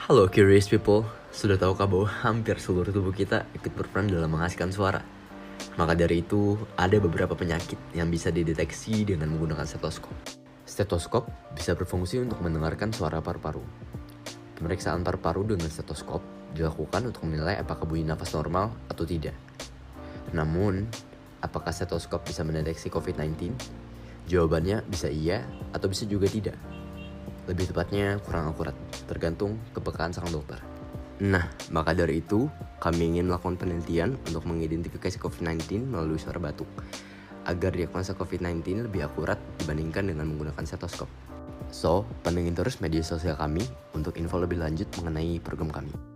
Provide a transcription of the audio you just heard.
Halo curious people, sudah tahukah bahwa hampir seluruh tubuh kita ikut berperan dalam menghasilkan suara? Maka dari itu, ada beberapa penyakit yang bisa dideteksi dengan menggunakan stetoskop. Stetoskop bisa berfungsi untuk mendengarkan suara paru-paru. Pemeriksaan paru-paru dengan stetoskop dilakukan untuk menilai apakah bunyi nafas normal atau tidak. Namun, apakah stetoskop bisa mendeteksi COVID-19? Jawabannya bisa iya atau bisa juga tidak. Lebih tepatnya kurang akurat, tergantung kepekaan sang dokter. Nah, maka dari itu, kami ingin melakukan penelitian untuk mengidentifikasi COVID-19 melalui suara batuk, agar diagnosa COVID-19 lebih akurat dibandingkan dengan menggunakan stetoskop. So, pantengin terus media sosial kami untuk info lebih lanjut mengenai program kami.